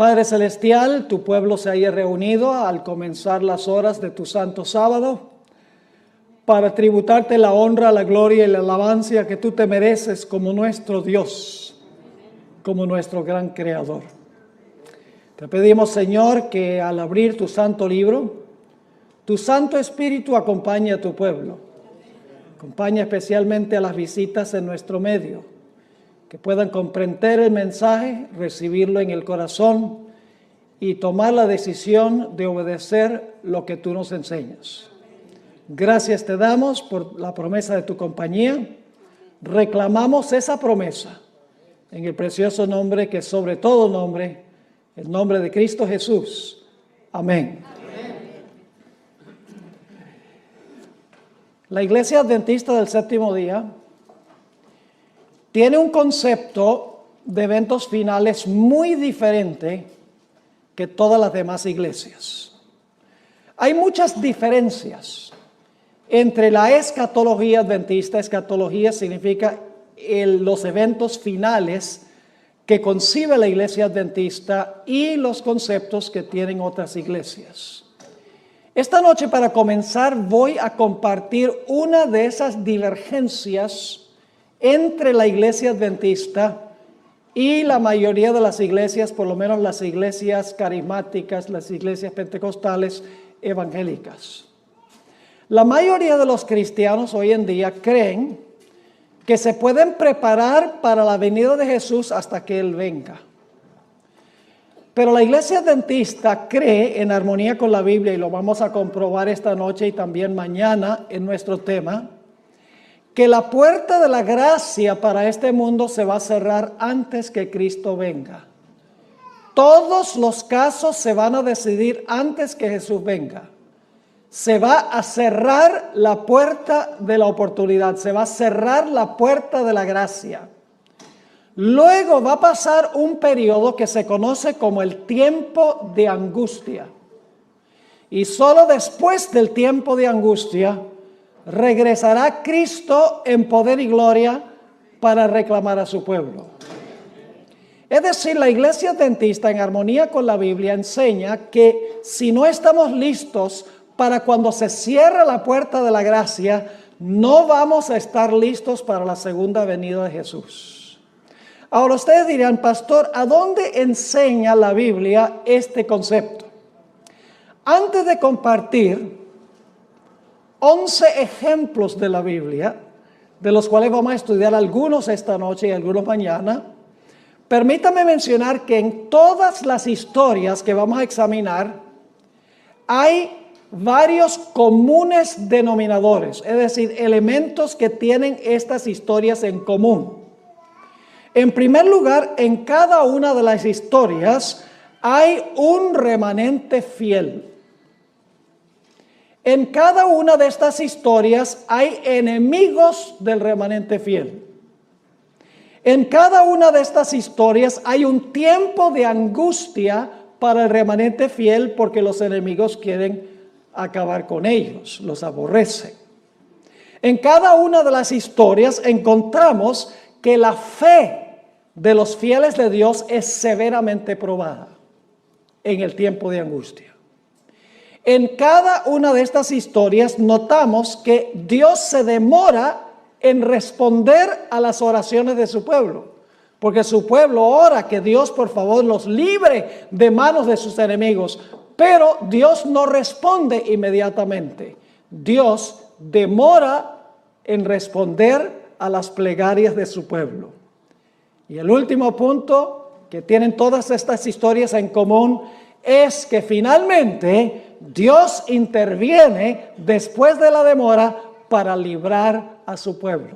Padre Celestial, tu pueblo se haya reunido al comenzar las horas de tu santo sábado para tributarte la honra, la gloria y la alabanza que tú te mereces como nuestro Dios, como nuestro gran Creador. Te pedimos, Señor, que al abrir tu santo libro, tu Santo Espíritu acompañe a tu pueblo. Acompaña especialmente a las visitas en nuestro medio, que puedan comprender el mensaje, recibirlo en el corazón y tomar la decisión de obedecer lo que tú nos enseñas. Gracias te damos por la promesa de tu compañía. Reclamamos esa promesa en el precioso nombre que sobre todo nombre, el nombre de Cristo Jesús. Amén. La Iglesia Adventista del Séptimo Día tiene un concepto de eventos finales muy diferente que todas las demás iglesias. Hay muchas diferencias entre la escatología adventista. Escatología significa los eventos finales que concibe la Iglesia Adventista y los conceptos que tienen otras iglesias. Esta noche, para comenzar, voy a compartir una de esas divergencias entre la Iglesia Adventista y la mayoría de las iglesias, por lo menos las iglesias carismáticas, las iglesias pentecostales evangélicas. La mayoría de los cristianos hoy en día creen que se pueden preparar para la venida de Jesús hasta que Él venga. Pero la Iglesia Adventista cree, en armonía con la Biblia, y lo vamos a comprobar esta noche y también mañana en nuestro tema, que la puerta de la gracia para este mundo se va a cerrar antes que Cristo venga. Todos los casos se van a decidir antes que Jesús venga. Se va a cerrar la puerta de la oportunidad, se va a cerrar la puerta de la gracia. Luego va a pasar un periodo que se conoce como el tiempo de angustia. Y solo después del tiempo de angustia regresará Cristo en poder y gloria para reclamar a su pueblo. Es decir, la Iglesia Adventista, en armonía con la Biblia, enseña que si no estamos listos para cuando se cierre la puerta de la gracia, no vamos a estar listos para la segunda venida de Jesús. Ahora ustedes dirán, pastor, ¿a dónde enseña la Biblia este concepto? Antes de compartir 11 ejemplos de la Biblia, de los cuales vamos a estudiar algunos esta noche y algunos mañana, permítame mencionar que en todas las historias que vamos a examinar hay varios comunes denominadores, es decir, elementos que tienen estas historias en común. En primer lugar, en cada una de las historias hay un remanente fiel. En cada una de estas historias hay enemigos del remanente fiel. En cada una de estas historias hay un tiempo de angustia para el remanente fiel porque los enemigos quieren acabar con ellos, los aborrecen. En cada una de las historias encontramos que la fe de los fieles de Dios es severamente probada en el tiempo de angustia. En cada una de estas historias notamos que Dios se demora en responder a las oraciones de su pueblo, porque su pueblo ora que Dios por favor los libre de manos de sus enemigos, pero Dios no responde inmediatamente. Dios demora en responder a las plegarias de su pueblo. Y el último punto que tienen todas estas historias en común es que finalmente Dios interviene después de la demora para librar a su pueblo.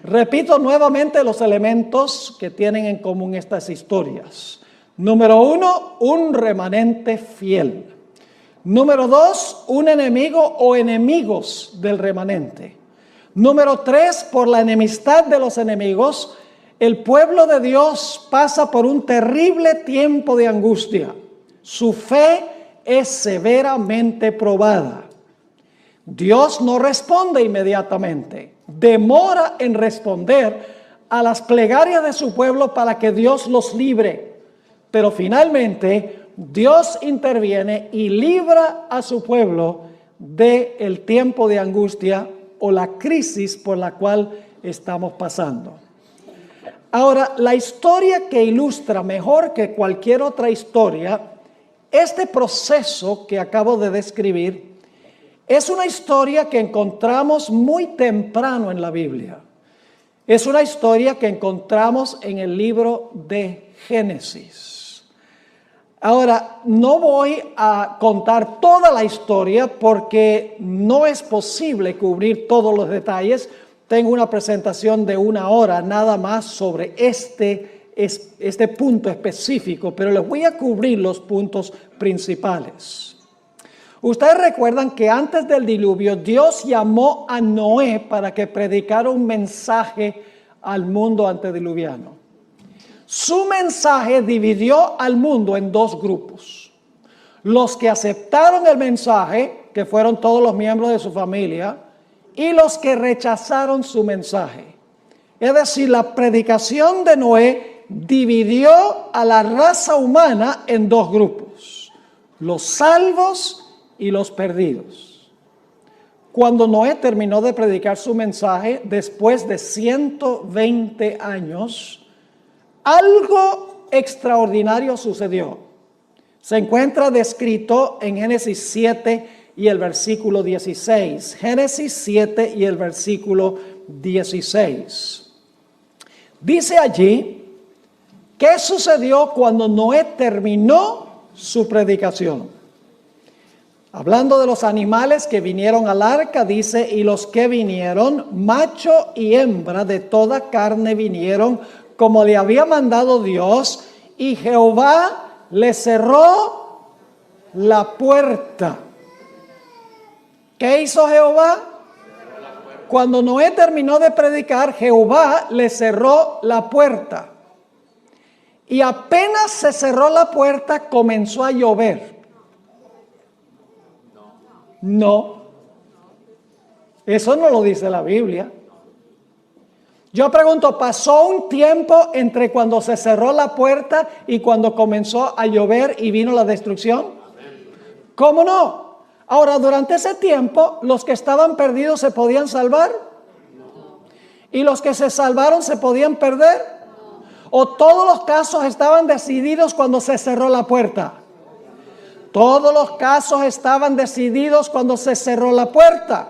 Repito nuevamente los elementos que tienen en común estas historias. Número 1, un remanente fiel. Número 2, un enemigo o enemigos del remanente. Número 3, por la enemistad de los enemigos, el pueblo de Dios pasa por un terrible tiempo de angustia. Su fe es severamente probada. Dios no responde inmediatamente, demora en responder a las plegarias de su pueblo para que Dios los libre. Pero finalmente Dios interviene y libra a su pueblo del tiempo de angustia o la crisis por la cual estamos pasando. Ahora, la historia que ilustra mejor que cualquier otra historia este proceso que acabo de describir es una historia que encontramos muy temprano en la Biblia. Es una historia que encontramos en el libro de Génesis. Ahora, no voy a contar toda la historia porque no es posible cubrir todos los detalles. Tengo una presentación de 1 hora nada más sobre este punto específico, pero les voy a cubrir los puntos principales. Ustedes recuerdan que antes del diluvio Dios llamó a Noé para que predicara un mensaje al mundo antediluviano. Su mensaje dividió al mundo en 2 grupos. Los que aceptaron el mensaje, que fueron todos los miembros de su familia, y los que rechazaron su mensaje. Es decir, la predicación de Noé dividió a la raza humana en 2 grupos: los salvos y los perdidos. Cuando Noé terminó de predicar su mensaje, después de 120 años, algo extraordinario sucedió. Se encuentra descrito en Génesis 7 y el versículo 16. Génesis 7 y el versículo 16. Dice allí, ¿qué sucedió cuando Noé terminó su predicación? Hablando de los animales que vinieron al arca, dice, y los que vinieron, macho y hembra de toda carne vinieron, como le había mandado Dios, y Jehová le cerró la puerta. ¿Qué hizo Jehová? Cuando Noé terminó de predicar, Jehová le cerró la puerta. Y apenas se cerró la puerta, comenzó a llover. No. Eso no lo dice la Biblia. Yo pregunto, ¿pasó un tiempo entre cuando se cerró la puerta y cuando comenzó a llover y vino la destrucción? ¿Cómo no? Ahora, durante ese tiempo, ¿los que estaban perdidos se podían salvar? ¿Y los que se salvaron se podían perder? ¿O todos los casos estaban decididos cuando se cerró la puerta? Todos los casos estaban decididos cuando se cerró la puerta.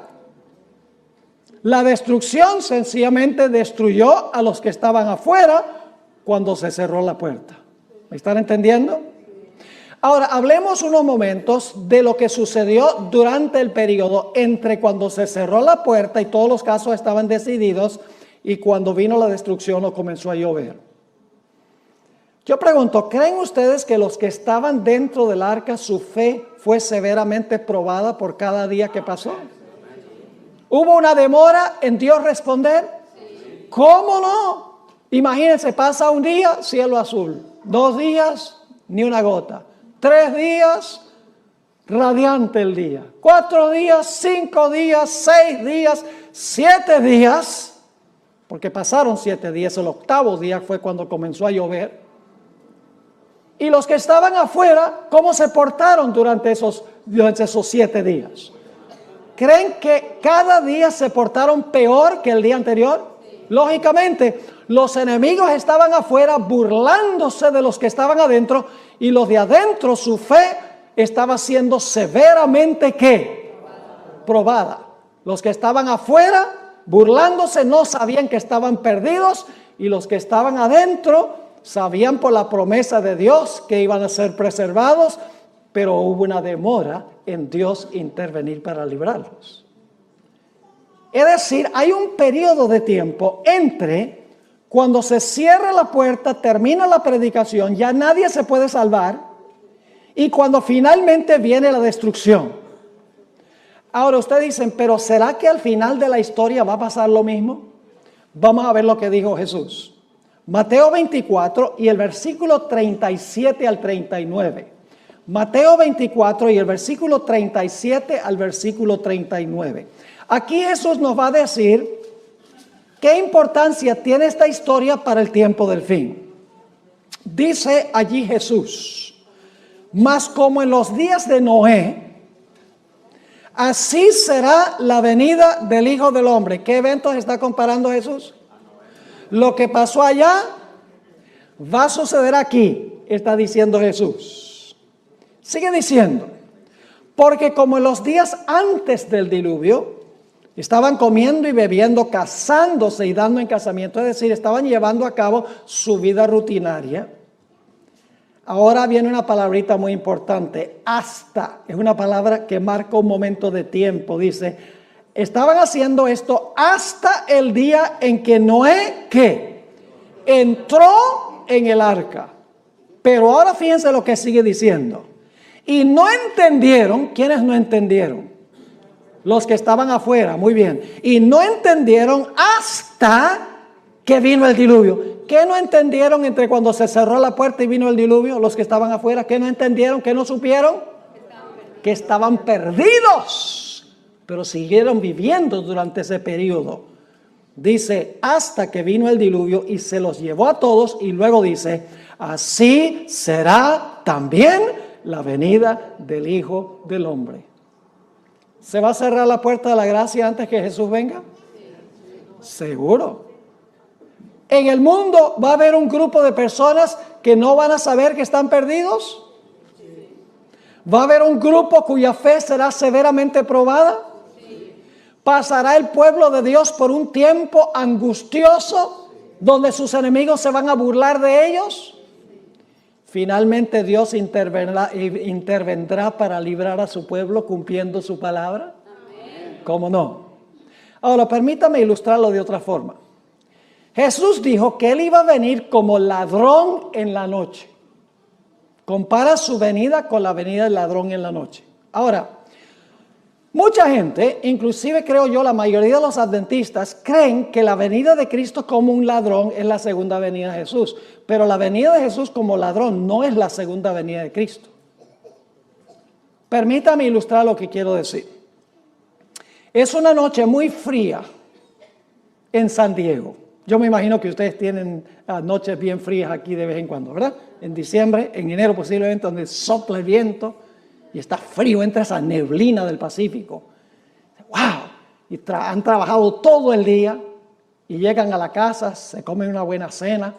La destrucción sencillamente destruyó a los que estaban afuera cuando se cerró la puerta. ¿Me están entendiendo? Ahora, hablemos unos momentos de lo que sucedió durante el periodo entre cuando se cerró la puerta y todos los casos estaban decididos y cuando vino la destrucción o comenzó a llover. Yo pregunto, ¿creen ustedes que los que estaban dentro del arca, su fe fue severamente probada por cada día que pasó? ¿Hubo una demora en Dios responder? ¿Cómo no? Imagínense, pasa un día, cielo azul. 2 días, ni una gota. 3 días, radiante el día. 4 días, 5 días, 6 días, 7 días. Porque pasaron 7 días, el 8º día fue cuando comenzó a llover. Y los que estaban afuera, ¿cómo se portaron durante esos 7 días? ¿Creen que cada día se portaron peor que el día anterior? Lógicamente, los enemigos estaban afuera burlándose de los que estaban adentro y los de adentro, su fe estaba siendo severamente ¿qué? Probada. Los que estaban afuera burlándose no sabían que estaban perdidos y los que estaban adentro sabían por la promesa de Dios que iban a ser preservados, pero hubo una demora en Dios intervenir para librarlos. Es decir, hay un periodo de tiempo entre cuando se cierra la puerta, termina la predicación, ya nadie se puede salvar, y cuando finalmente viene la destrucción. Ahora ustedes dicen, pero ¿será que al final de la historia va a pasar lo mismo? Vamos a ver lo que dijo Jesús. Mateo 24 y el versículo 37 al 39. Mateo 24 y el versículo 37 al versículo 39. Aquí Jesús nos va a decir qué importancia tiene esta historia para el tiempo del fin. Dice allí Jesús: mas como en los días de Noé, así será la venida del Hijo del Hombre. ¿Qué eventos está comparando Jesús? Lo que pasó allá va a suceder aquí, está diciendo Jesús. Sigue diciendo: porque como en los días antes del diluvio, estaban comiendo y bebiendo, casándose y dando en casamiento, es decir, estaban llevando a cabo su vida rutinaria. Ahora viene una palabrita muy importante: hasta. Es una palabra que marca un momento de tiempo. Dice, estaban haciendo esto hasta el día en que Noé, ¿qué? Entró en el arca. Pero ahora fíjense lo que sigue diciendo. Y no entendieron. ¿Quiénes no entendieron? Los que estaban afuera, muy bien. Y no entendieron hasta que vino el diluvio. ¿Qué no entendieron entre cuando se cerró la puerta y vino el diluvio? Los que estaban afuera, ¿qué no entendieron? ¿Qué no supieron? Que estaban perdidos, pero siguieron viviendo durante ese periodo. Dice, hasta que vino el diluvio y se los llevó a todos, y luego dice, así será también la venida del Hijo del Hombre. ¿Se va a cerrar la puerta de la gracia antes que Jesús venga? Seguro. En el mundo va a haber un grupo de personas que no van a saber que están perdidos. Va a haber un grupo cuya fe será severamente probada. Pasará el pueblo de Dios por un tiempo angustioso donde sus enemigos se van a burlar de ellos. Finalmente Dios intervendrá para librar a su pueblo cumpliendo su palabra. ¿Cómo no? Ahora permítame ilustrarlo de otra forma. Jesús dijo que Él iba a venir como ladrón en la noche. Compara su venida con la venida del ladrón en la noche. Ahora, mucha gente, inclusive creo yo la mayoría de los adventistas, creen que la venida de Cristo como un ladrón es la segunda venida de Jesús. Pero la venida de Jesús como ladrón no es la segunda venida de Cristo. Permítame ilustrar lo que quiero decir. Es una noche muy fría en San Diego. Yo me imagino que ustedes tienen noches bien frías aquí de vez en cuando, ¿verdad? En diciembre, en enero posiblemente, donde sopla el viento y está frío, entra esa neblina del Pacífico. ¡Wow! Y han trabajado todo el día y llegan a la casa, se comen una buena cena,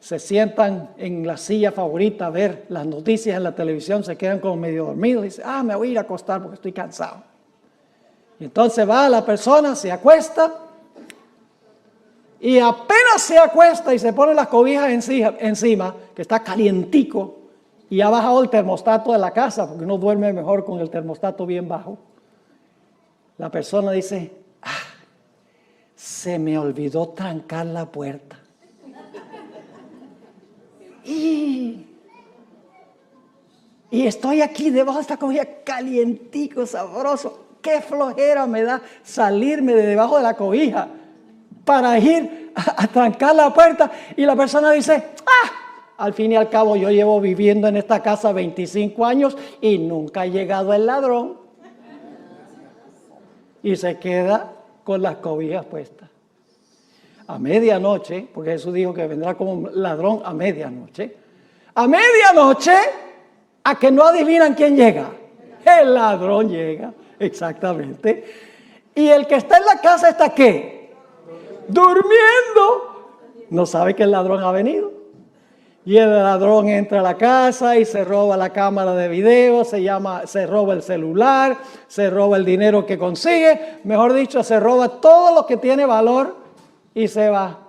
se sientan en la silla favorita a ver las noticias en la televisión, se quedan como medio dormidos y dicen, me voy a ir a acostar porque estoy cansado. Y entonces va la persona, se acuesta, y apenas se acuesta y se pone las cobijas encima, que está calientico, y ha bajado el termostato de la casa, porque uno duerme mejor con el termostato bien bajo. La persona dice, se me olvidó trancar la puerta. Y estoy aquí debajo de esta cobija calientico, sabroso. Qué flojera me da salirme de debajo de la cobija para ir a trancar la puerta. Y la persona dice, al fin y al cabo yo llevo viviendo en esta casa 25 años y nunca ha llegado el ladrón. Y se queda con las cobijas puestas. A medianoche, porque Jesús dijo que vendrá como ladrón a medianoche. A medianoche, a que no adivinan quién llega. El ladrón llega, exactamente. Y el que está en la casa está ¿qué? Durmiendo. No sabe que el ladrón ha venido. Y el ladrón entra a la casa y se roba la cámara de video, se roba el celular, se roba el dinero que consigue, mejor dicho, se roba todo lo que tiene valor y se va.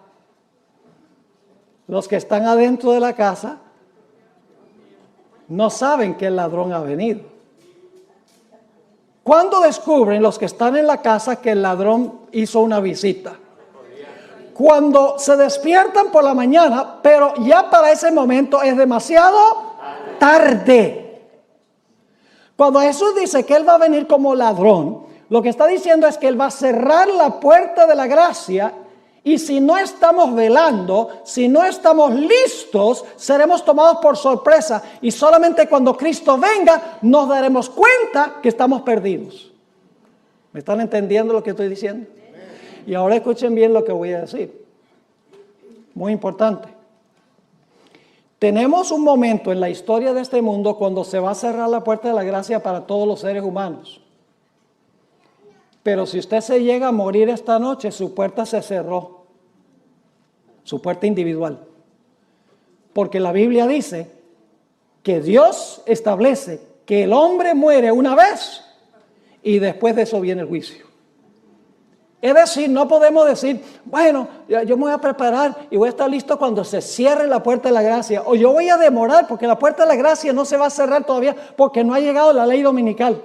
Los que están adentro de la casa no saben que el ladrón ha venido. ¿Cuándo descubren los que están en la casa que el ladrón hizo una visita? Cuando se despiertan por la mañana, pero ya para ese momento es demasiado tarde. Cuando Jesús dice que Él va a venir como ladrón, lo que está diciendo es que Él va a cerrar la puerta de la gracia, y si no estamos velando, si no estamos listos, seremos tomados por sorpresa, y solamente cuando Cristo venga nos daremos cuenta que estamos perdidos. ¿Me están entendiendo lo que estoy diciendo? Y ahora escuchen bien lo que voy a decir. Muy importante. Tenemos un momento en la historia de este mundo cuando se va a cerrar la puerta de la gracia para todos los seres humanos. Pero si usted se llega a morir esta noche, su puerta se cerró. Su puerta individual. Porque la Biblia dice que Dios establece que el hombre muere una vez y después de eso viene el juicio. Es decir, no podemos decir, bueno, yo me voy a preparar y voy a estar listo cuando se cierre la puerta de la gracia. O yo voy a demorar porque la puerta de la gracia no se va a cerrar todavía porque no ha llegado la ley dominical.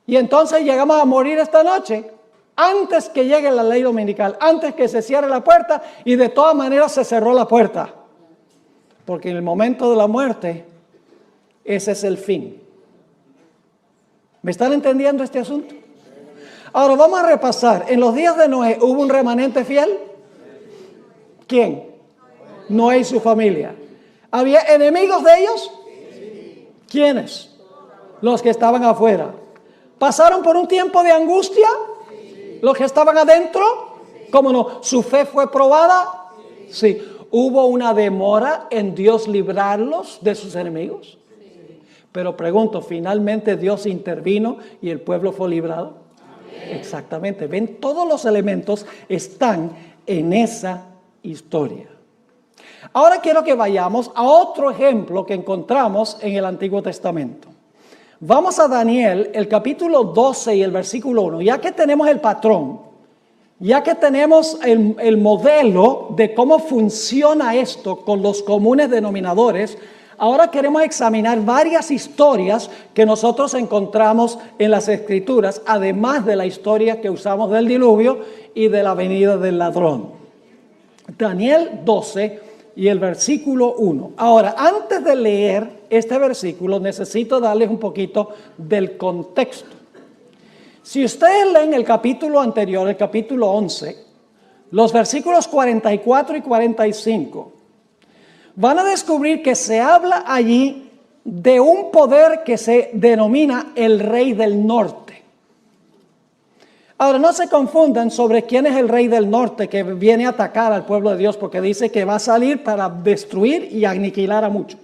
Y entonces llegamos a morir esta noche antes que llegue la ley dominical, antes que se cierre la puerta y de todas maneras se cerró la puerta. Porque en el momento de la muerte, ese es el fin. ¿Me están entendiendo este asunto? Ahora vamos a repasar. En los días de Noé, ¿hubo un remanente fiel? ¿Quién? Noé y su familia. ¿Había enemigos de ellos? ¿Quiénes? Los que estaban afuera. ¿Pasaron por un tiempo de angustia? ¿Los que estaban adentro? ¿Cómo no? ¿Su fe fue probada? Sí. ¿Hubo una demora en Dios librarlos de sus enemigos? Pero pregunto, ¿finalmente Dios intervino y el pueblo fue librado? Exactamente. Ven, todos los elementos están en esa historia. Ahora quiero que vayamos a otro ejemplo que encontramos en el Antiguo Testamento. Vamos a Daniel, el capítulo 12 y el versículo 1. Ya que tenemos el patrón, ya que tenemos el modelo de cómo funciona esto con los comunes denominadores, ahora queremos examinar varias historias que nosotros encontramos en las Escrituras, además de la historia que usamos del diluvio y de la venida del ladrón. Daniel 12 y el versículo 1. Ahora, antes de leer este versículo, necesito darles un poquito del contexto. Si ustedes leen el capítulo anterior, el capítulo 11, los versículos 44 y 45, van a descubrir que se habla allí de un poder que se denomina el Rey del Norte. Ahora, no se confundan sobre quién es el Rey del Norte que viene a atacar al pueblo de Dios, porque dice que va a salir para destruir y aniquilar a muchos.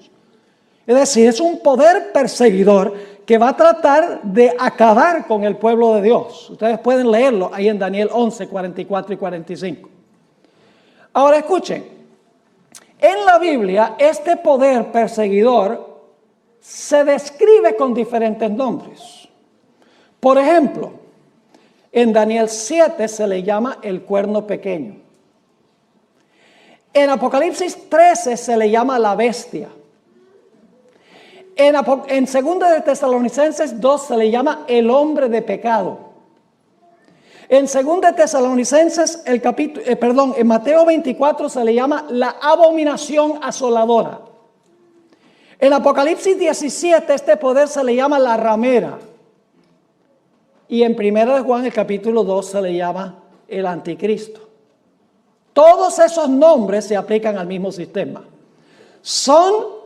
Es decir, es un poder perseguidor que va a tratar de acabar con el pueblo de Dios. Ustedes pueden leerlo ahí en Daniel 11, 44 y 45. Ahora escuchen. En la Biblia, este poder perseguidor se describe con diferentes nombres. Por ejemplo, en Daniel 7 se le llama el cuerno pequeño. En Apocalipsis 13 se le llama la bestia. En 2 de Tesalonicenses 2 se le llama el hombre de pecado. En 2 de Tesalonicenses, en Mateo 24 se le llama la abominación asoladora. En Apocalipsis 17 este poder se le llama la ramera. Y en 1 de Juan, el capítulo 2, se le llama el anticristo. Todos esos nombres se aplican al mismo sistema. Son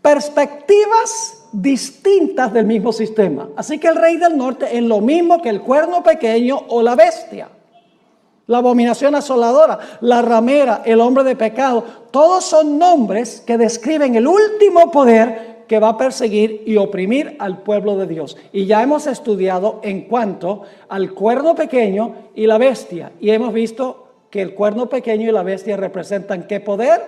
perspectivas distintas del mismo sistema. Así que el Rey del Norte es lo mismo que el cuerno pequeño o la bestia. La abominación asoladora, la ramera, el hombre de pecado. Todos son nombres que describen el último poder que va a perseguir y oprimir al pueblo de Dios. Y ya hemos estudiado en cuanto al cuerno pequeño y la bestia. Y hemos visto que el cuerno pequeño y la bestia representan ¿qué poder?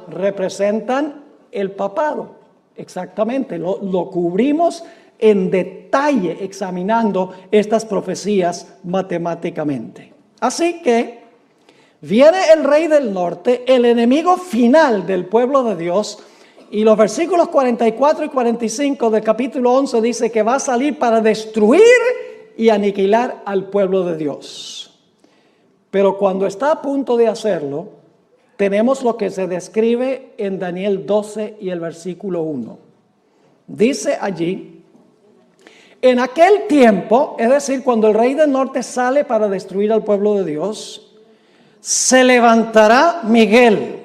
Representan el papado. Exactamente. Lo cubrimos en detalle examinando estas profecías matemáticamente. Así que viene el Rey del Norte, el enemigo final del pueblo de Dios. Y los versículos 44 y 45 del capítulo 11 dice que va a salir para destruir y aniquilar al pueblo de Dios. Pero cuando está a punto de hacerlo, tenemos lo que se describe en Daniel 12 y el versículo 1. Dice allí, en aquel tiempo, es decir, cuando el Rey del Norte sale para destruir al pueblo de Dios, se levantará Miguel.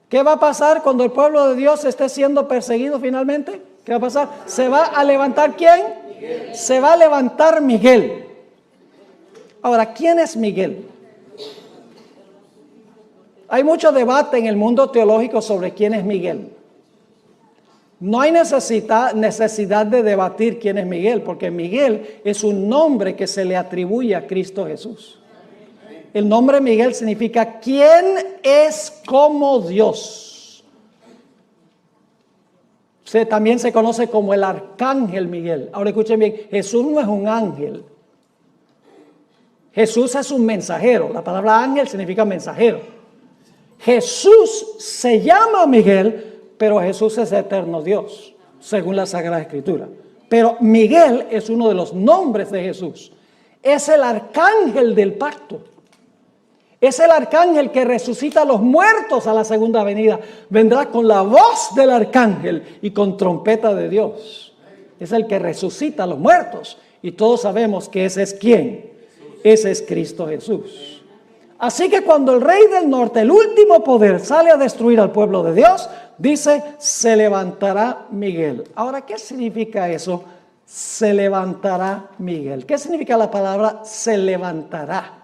¿Qué va a pasar cuando el pueblo de Dios esté siendo perseguido finalmente? ¿Qué va a pasar? ¿Se va a levantar quién? Miguel. Se va a levantar Miguel. Ahora, ¿quién es Miguel? Hay mucho debate en el mundo teológico sobre quién es Miguel. No hay necesidad de debatir quién es Miguel, porque Miguel es un nombre que se le atribuye a Cristo Jesús. El nombre Miguel significa ¿quién es como Dios? También se conoce como el arcángel Miguel. Ahora escuchen bien, Jesús no es un ángel. Jesús es un mensajero. La palabra ángel significa mensajero. Jesús se llama Miguel, pero Jesús es eterno Dios, según la Sagrada Escritura. Pero Miguel es uno de los nombres de Jesús. Es el arcángel del pacto. Es el arcángel que resucita a los muertos a la segunda venida. Vendrá con la voz del arcángel y con trompeta de Dios. Es el que resucita a los muertos. Y todos sabemos que ese es ¿quién? Ese es Cristo Jesús. Así que cuando el rey del norte, el último poder, sale a destruir al pueblo de Dios, dice, se levantará Miguel. Ahora, ¿qué significa eso? Se levantará Miguel. ¿Qué significa la palabra se levantará?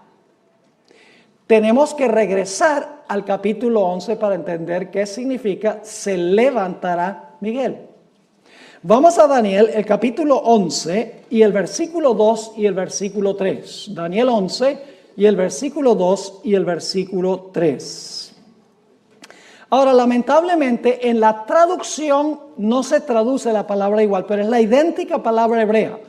Tenemos que regresar al capítulo 11 para entender qué significa se levantará Miguel. Vamos a Daniel, el capítulo 11 y el versículo 2 y el versículo 3. Daniel 11 y el versículo 2 y el versículo 3. Ahora, lamentablemente, en la traducción no se traduce la palabra igual, pero es la idéntica palabra hebrea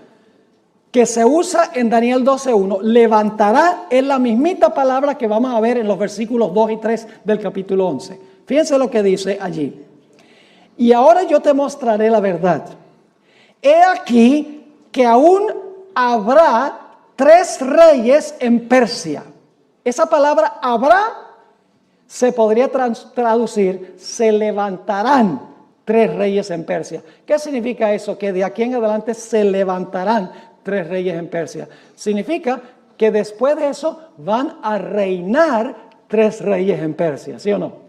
que se usa en Daniel 12:1. Levantará es la mismita palabra que vamos a ver en los versículos 2 y 3 del capítulo 11. Fíjense lo que dice allí. Y ahora yo te mostraré la verdad. He aquí que aún habrá 3 reyes en Persia. Esa palabra habrá se podría traducir, se levantarán 3 reyes en Persia. ¿Qué significa eso? Que de aquí en adelante se levantarán 3 reyes en Persia. Significa que después de eso van a reinar 3 reyes en Persia, ¿sí o no?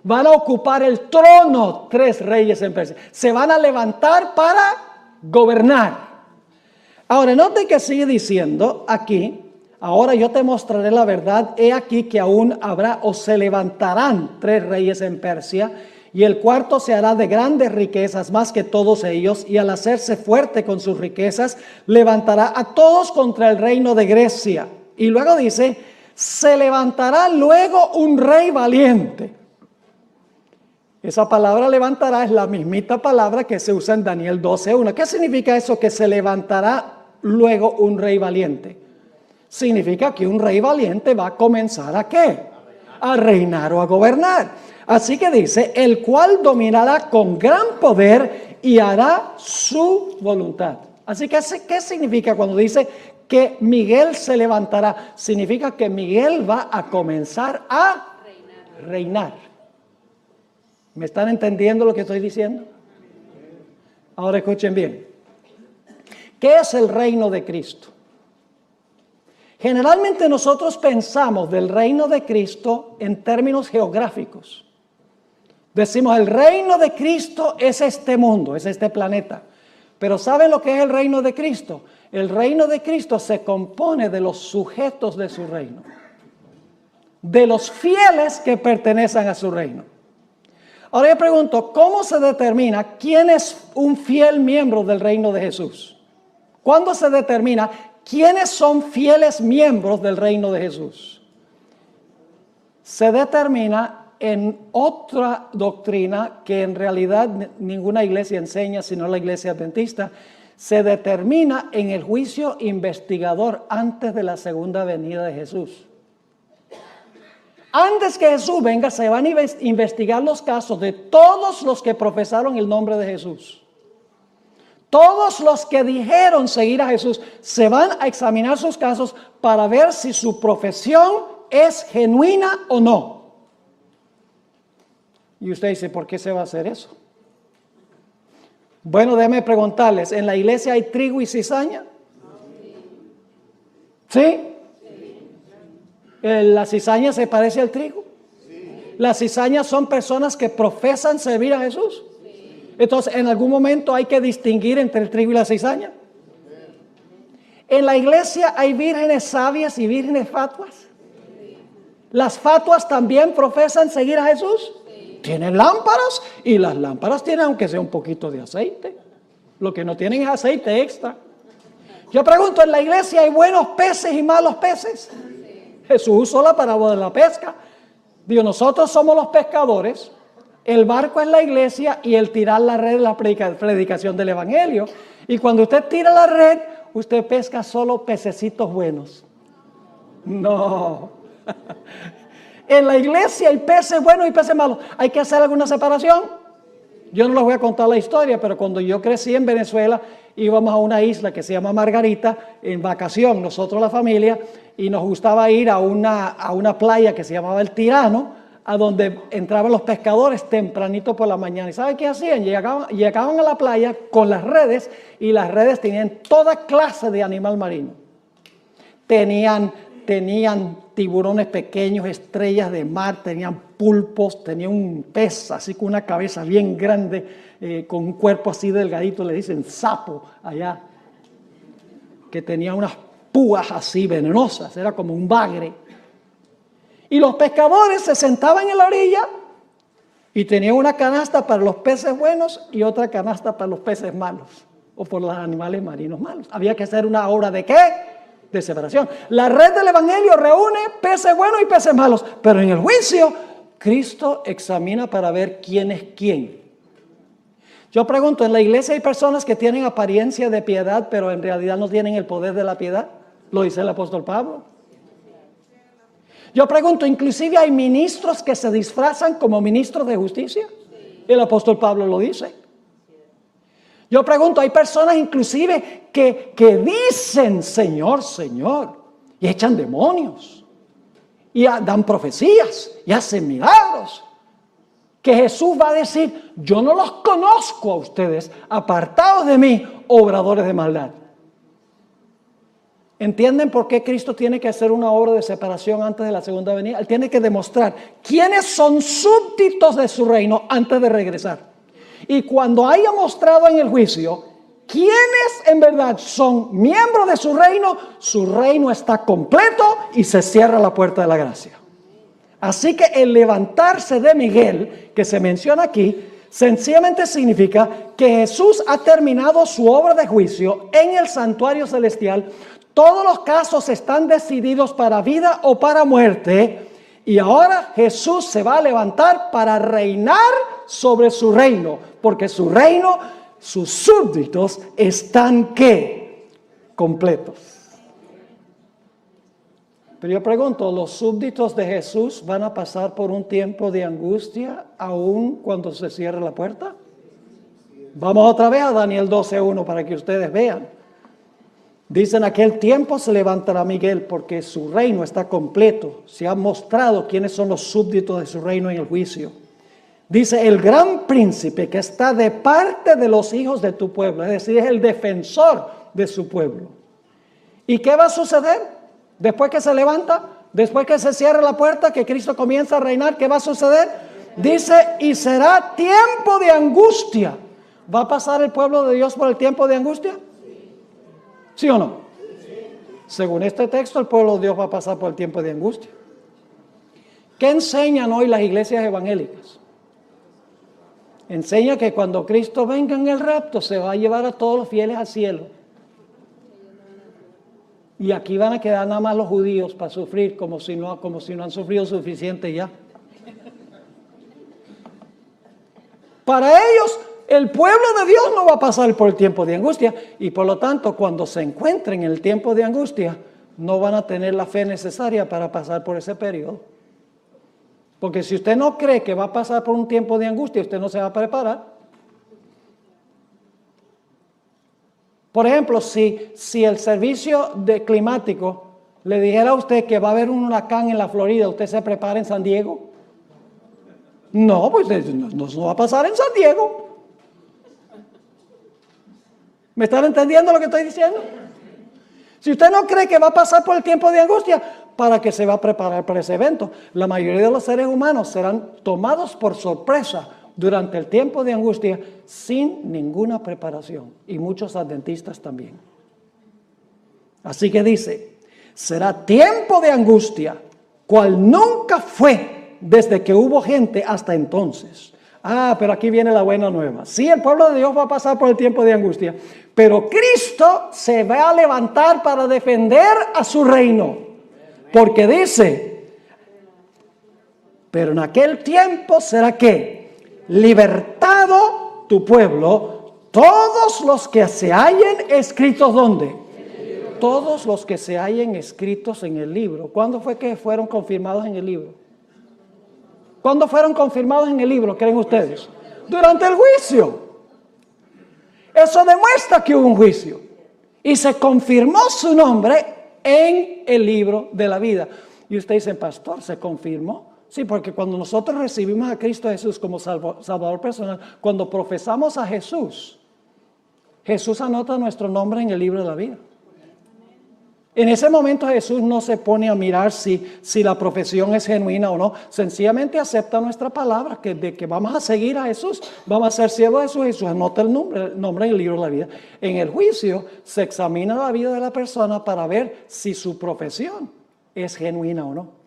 Van a ocupar el trono 3 reyes en Persia. Se van a levantar para gobernar. Ahora, note que sigue diciendo aquí, ahora yo te mostraré la verdad, he aquí que aún habrá o se levantarán 3 reyes en Persia, y el cuarto se hará de grandes riquezas más que todos ellos, y al hacerse fuerte con sus riquezas, levantará a todos contra el reino de Grecia. Y luego dice, se levantará luego un rey valiente. Esa palabra levantará es la mismita palabra que se usa en Daniel 12:1. ¿Qué significa eso? Que se levantará luego un rey valiente. Significa que un rey valiente va a comenzar ¿a qué? A reinar o a gobernar. Así que dice, el cual dominará con gran poder y hará su voluntad. Así que, ¿qué significa cuando dice que Miguel se levantará? Significa que Miguel va a comenzar a reinar. ¿Me están entendiendo lo que estoy diciendo? Ahora escuchen bien. ¿Qué es el reino de Cristo? Generalmente nosotros pensamos del reino de Cristo en términos geográficos. Decimos, el reino de Cristo es este mundo, es este planeta. Pero ¿saben lo que es el reino de Cristo? El reino de Cristo se compone de los sujetos de su reino, de los fieles que pertenecen a su reino. Ahora yo pregunto, ¿cómo se determina quién es un fiel miembro del reino de Jesús? ¿Cuándo se determina quiénes son fieles miembros del reino de Jesús? Se determina en otra doctrina que en realidad ninguna iglesia enseña, sino la iglesia adventista. Se determina en el juicio investigador antes de la segunda venida de Jesús. Antes que Jesús venga, se van a investigar los casos de todos los que profesaron el nombre de Jesús. Todos los que dijeron seguir a Jesús, se van a examinar sus casos para ver si su profesión es genuina o no. Y usted dice, ¿por qué se va a hacer eso? Bueno, déjenme preguntarles, ¿en la iglesia hay trigo y cizaña? ¿Sí? ¿La cizaña se parece al trigo? ¿Las cizañas son personas que profesan servir a Jesús? Entonces, ¿en algún momento hay que distinguir entre el trigo y la cizaña? ¿En la iglesia hay vírgenes sabias y vírgenes fatuas? ¿Las fatuas también profesan seguir a Jesús? Sí. Tienen lámparas y las lámparas tienen aunque sea un poquito de aceite. Lo que no tienen es aceite extra. Yo pregunto, ¿en la iglesia hay buenos peces y malos peces? Sí. Jesús usó la parábola de la pesca. Digo, nosotros somos los pescadores, el barco es la iglesia y el tirar la red es la predicación del evangelio. Y cuando usted tira la red, usted pesca solo pececitos buenos. No. En la iglesia hay peces buenos y peces malos. ¿Hay que hacer alguna separación? Yo no les voy a contar la historia, pero cuando yo crecí en Venezuela, íbamos a una isla que se llama Margarita, en vacación, nosotros la familia, y nos gustaba ir a una playa que se llamaba El Tirano, a donde entraban los pescadores tempranito por la mañana. ¿Y saben qué hacían? Llegaban a la playa con las redes, y las redes tenían toda clase de animal marino. Tenían tiburones pequeños, estrellas de mar, tenían pulpos, tenían un pez así con una cabeza bien grande, con un cuerpo así delgadito, le dicen sapo allá, que tenía unas púas así venenosas, era como un bagre. Y los pescadores se sentaban en la orilla y tenían una canasta para los peces buenos y otra canasta para los peces malos, o por los animales marinos malos. Había que hacer una obra ¿de qué? De separación. La red del evangelio reúne peces buenos y peces malos, pero en el juicio Cristo examina para ver quién es quién. Yo pregunto, ¿en la iglesia hay personas que tienen apariencia de piedad, pero en realidad no tienen el poder de la piedad? Lo dice el apóstol Pablo. Yo pregunto, ¿inclusive hay ministros que se disfrazan como ministros de justicia? El apóstol Pablo lo dice. Yo pregunto, hay personas inclusive que dicen Señor, Señor, y echan demonios, y dan profecías, y hacen milagros, que Jesús va a decir, yo no los conozco a ustedes, apartados de mí, obradores de maldad. ¿Entienden por qué Cristo tiene que hacer una obra de separación antes de la segunda venida? Él tiene que demostrar quiénes son súbditos de su reino antes de regresar. Y cuando haya mostrado en el juicio quiénes en verdad son miembros de su reino está completo y se cierra la puerta de la gracia. Así que el levantarse de Miguel, que se menciona aquí, sencillamente significa que Jesús ha terminado su obra de juicio en el santuario celestial. Todos los casos están decididos para vida o para muerte. Y ahora Jesús se va a levantar para reinar sobre su reino, porque su reino, sus súbditos están ¿qué? Completos. Pero yo pregunto, ¿los súbditos de Jesús van a pasar por un tiempo de angustia aún cuando se cierre la puerta? Vamos otra vez a Daniel 12:1 para que ustedes vean. Dice, en aquel tiempo se levantará Miguel porque su reino está completo. Se ha mostrado quiénes son los súbditos de su reino en el juicio. Dice, el gran príncipe que está de parte de los hijos de tu pueblo, es decir, es el defensor de su pueblo. ¿Y qué va a suceder? Después que se levanta, después que se cierre la puerta, que Cristo comienza a reinar, ¿qué va a suceder? Dice, y será tiempo de angustia. ¿Va a pasar el pueblo de Dios por el tiempo de angustia? ¿Sí o no? Según este texto, el pueblo de Dios va a pasar por el tiempo de angustia. ¿Qué enseñan hoy las iglesias evangélicas? Enseña que cuando Cristo venga en el rapto, se va a llevar a todos los fieles al cielo. Y aquí van a quedar nada más los judíos para sufrir, como si no han sufrido suficiente ya. Para ellos, el pueblo de Dios no va a pasar por el tiempo de angustia y por lo tanto cuando se encuentren en el tiempo de angustia no van a tener la fe necesaria para pasar por ese periodo. Porque si usted no cree que va a pasar por un tiempo de angustia, usted no se va a preparar. Por ejemplo, si el servicio climático le dijera a usted que va a haber un huracán en la Florida, ¿usted se prepara en San Diego? No, pues no va a pasar en San Diego. ¿Me están entendiendo lo que estoy diciendo? Si usted no cree que va a pasar por el tiempo de angustia, ¿para qué se va a preparar para ese evento? La mayoría de los seres humanos serán tomados por sorpresa durante el tiempo de angustia sin ninguna preparación. Y muchos adventistas también. Así que dice, será tiempo de angustia. cual nunca fue desde que hubo gente hasta entonces. Pero aquí viene la buena nueva. Sí, el pueblo de Dios va a pasar por el tiempo de angustia, pero Cristo se va a levantar para defender a su reino. Porque dice, pero en aquel tiempo será que libertado tu pueblo, todos los que se hallen escritos, ¿dónde? Todos los que se hallen escritos en el libro. ¿Cuándo fue que fueron confirmados en el libro? ¿Cuándo fueron confirmados en el libro, creen ustedes? Durante el juicio. Eso demuestra que hubo un juicio. Y se confirmó su nombre en el libro de la vida. Y usted dice, pastor, ¿se confirmó? Sí, porque cuando nosotros recibimos a Cristo Jesús como Salvador personal, cuando profesamos a Jesús, Jesús anota nuestro nombre en el libro de la vida. En ese momento Jesús no se pone a mirar si la profesión es genuina o no. Sencillamente acepta nuestra palabra, de que vamos a seguir a Jesús, vamos a ser siervos de Jesús. Jesús anota el nombre en el libro de la vida. En el juicio se examina la vida de la persona para ver si su profesión es genuina o no.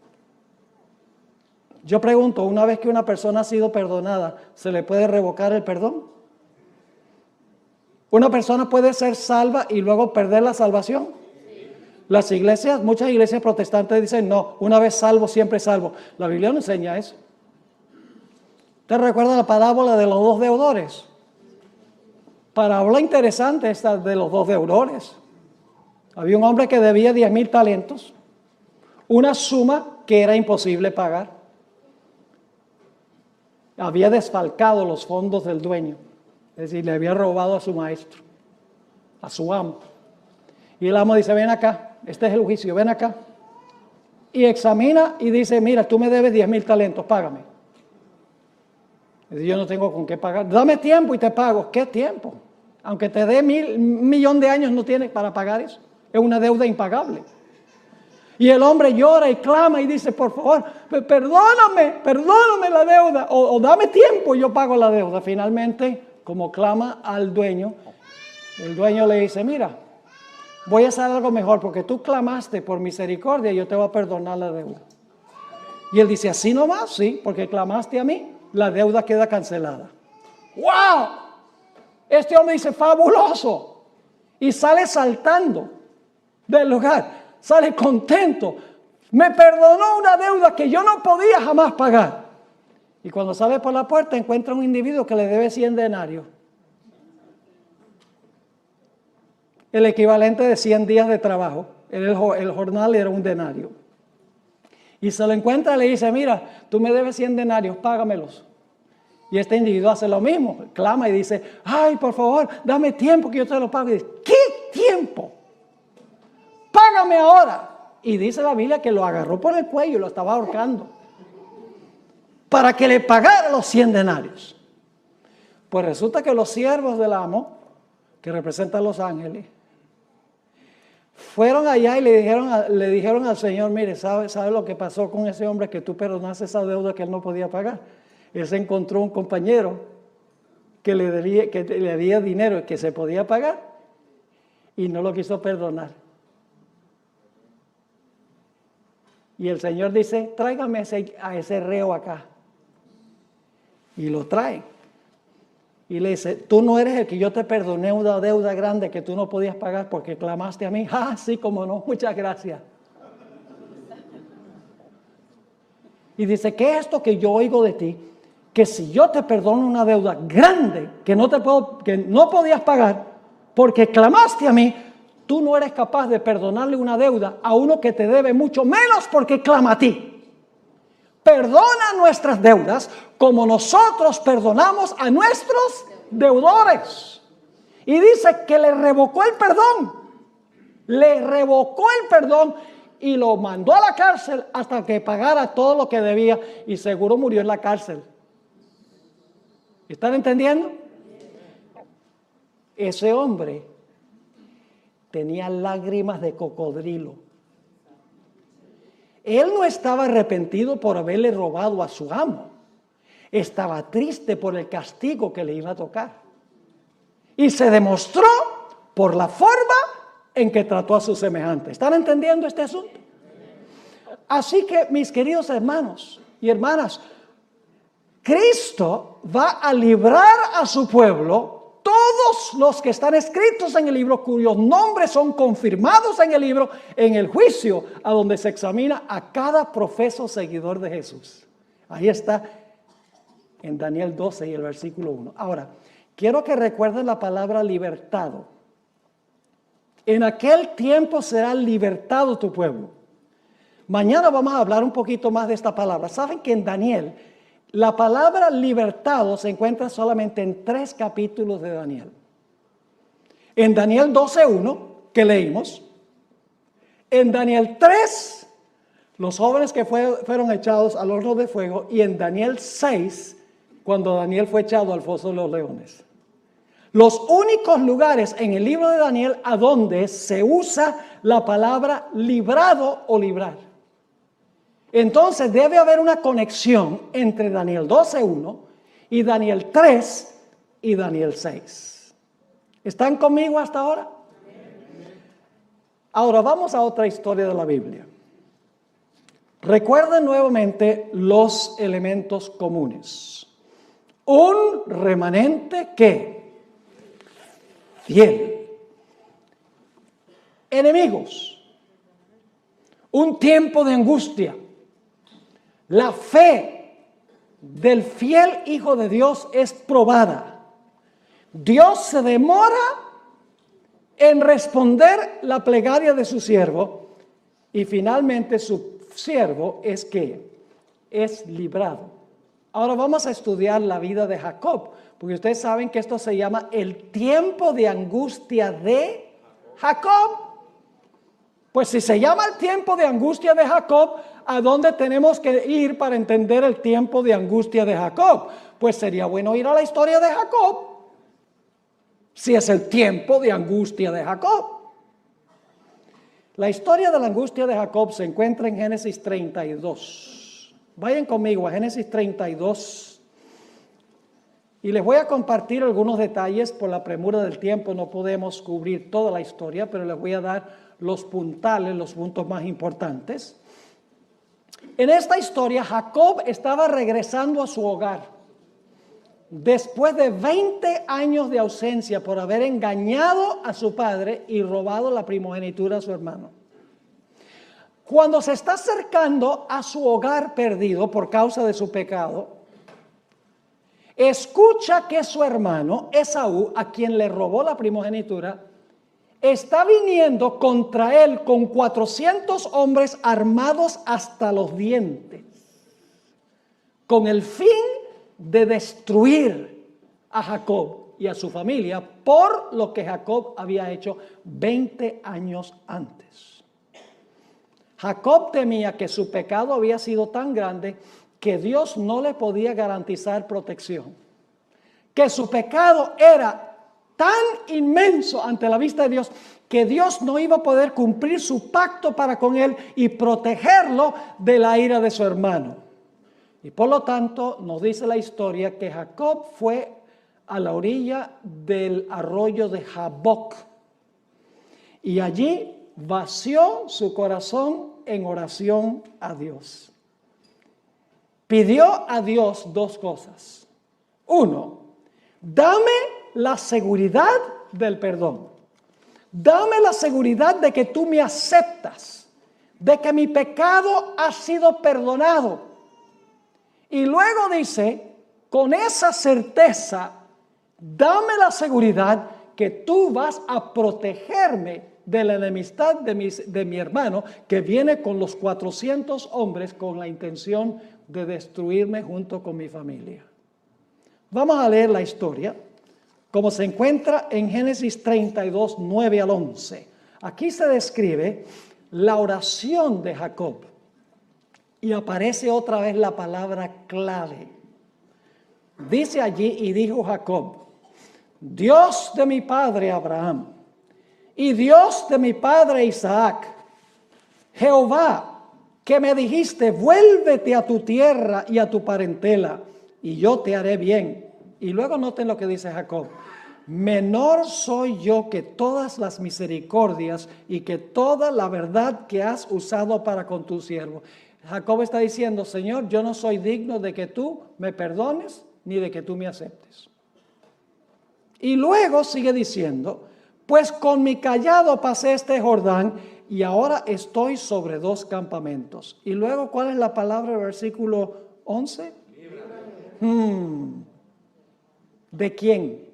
Yo pregunto, una vez que una persona ha sido perdonada, ¿se le puede revocar el perdón? ¿Una persona puede ser salva y luego perder la salvación? Las iglesias, muchas iglesias protestantes dicen, no, una vez salvo, siempre salvo. La Biblia no enseña eso. ¿Usted recuerda la parábola de los dos deudores? Parábola interesante esta de los dos deudores. Había un hombre que debía 10,000 talentos, una suma que era imposible pagar. Había desfalcado los fondos del dueño, es decir, le había robado a su maestro, a su amo. Y el amo dice, ven acá, este es el juicio, ven acá. Y examina y dice, mira, tú me debes 10,000 talentos, págame. Dice, yo no tengo con qué pagar, dame tiempo y te pago. ¿Qué tiempo? Aunque te dé 1,000,000 de años, no tienes para pagar eso. Es una deuda impagable. Y el hombre llora y clama y dice, por favor, perdóname la deuda, o dame tiempo y yo pago la deuda. Finalmente, como clama al dueño, el dueño le dice, mira, voy a hacer algo mejor porque tú clamaste por misericordia y yo te voy a perdonar la deuda. Y él dice, así nomás, sí, porque clamaste a mí, la deuda queda cancelada. ¡Wow! Este hombre dice, fabuloso. Y sale saltando del lugar, sale contento. Me perdonó una deuda que yo no podía jamás pagar. Y cuando sale por la puerta encuentra un individuo que le debe 100 denarios. El equivalente de 100 días de trabajo. El jornal era un denario. Y se lo encuentra y le dice, mira, tú me debes 100 denarios, págamelos. Y este individuo hace lo mismo, clama y dice, ay, por favor, dame tiempo que yo te lo pago. Y dice, ¿qué tiempo? Págame ahora. Y dice la Biblia que lo agarró por el cuello y lo estaba ahorcando para que le pagara los 100 denarios. Pues resulta que los siervos del amo, que representan a los ángeles, fueron allá y le dijeron al Señor, mire, ¿sabe lo que pasó con ese hombre que tú perdonaste esa deuda que él no podía pagar? Él se encontró un compañero que le debía dinero que se podía pagar y no lo quiso perdonar. Y el Señor dice, tráigame a ese reo acá. Y lo trae. Y le dice, tú no eres el que yo te perdoné una deuda grande que tú no podías pagar porque clamaste a mí. Sí, como no, muchas gracias. Y dice, ¿qué es esto que yo oigo de ti? Que si yo te perdono una deuda grande que no podías pagar porque clamaste a mí, tú no eres capaz de perdonarle una deuda a uno que te debe mucho menos porque clama a ti. Perdona nuestras deudas como nosotros perdonamos a nuestros deudores. Y dice que le revocó el perdón. Le revocó el perdón y lo mandó a la cárcel hasta que pagara todo lo que debía y seguro murió en la cárcel. ¿Están entendiendo? Ese hombre tenía lágrimas de cocodrilo. Él no estaba arrepentido por haberle robado a su amo. Estaba triste por el castigo que le iba a tocar. Y se demostró por la forma en que trató a sus semejantes. ¿Están entendiendo este asunto? Así que, mis queridos hermanos y hermanas, Cristo va a librar a su pueblo, todos los que están escritos en el libro, cuyos nombres son confirmados en el libro, en el juicio, a donde se examina a cada profeso seguidor de Jesús. Ahí está en Daniel 12 y el versículo 1. Ahora, quiero que recuerden la palabra libertado. En aquel tiempo será libertado tu pueblo. Mañana vamos a hablar un poquito más de esta palabra. Saben que en Daniel la palabra libertado se encuentra solamente en 3 capítulos de Daniel. En Daniel 12:1, que leímos. En Daniel 3, los jóvenes que fueron echados al horno de fuego. Y en Daniel 6, cuando Daniel fue echado al foso de los leones. Los únicos lugares en el libro de Daniel a donde se usa la palabra librado o librar. Entonces debe haber una conexión entre Daniel 12:1 y Daniel 3 y Daniel 6. ¿Están conmigo hasta ahora? Ahora vamos a otra historia de la Biblia. Recuerden nuevamente los elementos comunes. Un remanente que fiel. Enemigos. Un tiempo de angustia. La fe del fiel Hijo de Dios es probada. Dios se demora en responder la plegaria de su siervo y finalmente su siervo es librado. Ahora vamos a estudiar la vida de Jacob, porque ustedes saben que esto se llama el tiempo de angustia de Jacob. Pues si se llama el tiempo de angustia de Jacob, ¿a dónde tenemos que ir para entender el tiempo de angustia de Jacob? Pues sería bueno ir a la historia de Jacob, si es el tiempo de angustia de Jacob. La historia de la angustia de Jacob se encuentra en Génesis 32. Vayan conmigo a Génesis 32. Y les voy a compartir algunos detalles. Por la premura del tiempo no podemos cubrir toda la historia, pero les voy a dar los puntales, los puntos más importantes. En esta historia, Jacob estaba regresando a su hogar después de 20 años de ausencia por haber engañado a su padre y robado la primogenitura a su hermano. Cuando se está acercando a su hogar perdido por causa de su pecado, escucha que su hermano Esaú, a quien le robó la primogenitura, está viniendo contra él con 400 hombres armados hasta los dientes, con el fin de destruir a Jacob y a su familia por lo que Jacob había hecho 20 años antes. Jacob temía que su pecado había sido tan grande que Dios no le podía garantizar protección, que su pecado era tan inmenso ante la vista de Dios que Dios no iba a poder cumplir su pacto para con él y protegerlo de la ira de su hermano. Y por lo tanto nos dice la historia que Jacob fue a la orilla del arroyo de Jaboc y allí vació su corazón en oración a Dios. Pidió a Dios 2 cosas. 1, dame la seguridad del perdón. Dame la seguridad de que tú me aceptas, de que mi pecado ha sido perdonado. Y luego dice, con esa certeza, dame la seguridad que tú vas a protegerme de la enemistad de mi hermano, que viene con los 400 hombres con la intención de destruirme junto con mi familia. Vamos a leer la historia, como se encuentra en Génesis 32, 9 al 11. Aquí se describe la oración de Jacob y aparece otra vez la palabra clave. Dice allí, y dijo Jacob, Dios de mi padre Abraham y Dios de mi padre Isaac, Jehová, que me dijiste, vuélvete a tu tierra y a tu parentela, y yo te haré bien. Y luego noten lo que dice Jacob. menor soy yo que todas las misericordias y que toda la verdad que has usado para con tu siervo. Jacob está diciendo, Señor, yo no soy digno de que tú me perdones ni de que tú me aceptes. Y luego sigue diciendo, pues con mi cayado pasé este Jordán y ahora estoy sobre 2 campamentos. Y luego, ¿cuál es la palabra del versículo 11? ¿De quién?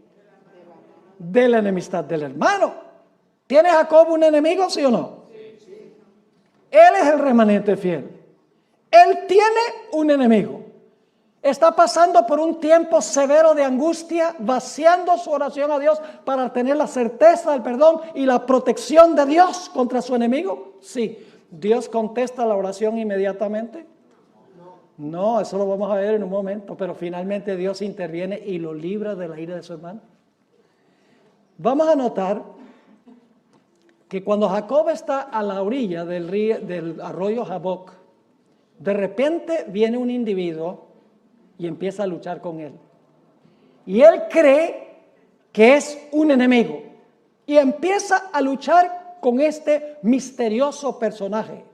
De la enemistad del hermano. ¿Tiene Jacob un enemigo, sí o no? Él es el remanente fiel. Él tiene un enemigo. Está pasando por un tiempo severo de angustia, vaciando su oración a Dios para tener la certeza del perdón y la protección de Dios contra su enemigo. Sí. ¿Dios contesta la oración inmediatamente? No, eso lo vamos a ver en un momento, pero finalmente Dios interviene y lo libra de la ira de su hermano. Vamos a notar que cuando Jacob está a la orilla del arroyo Jaboc, de repente viene un individuo y empieza a luchar con él. Y él cree que es un enemigo y empieza a luchar con este misterioso personaje.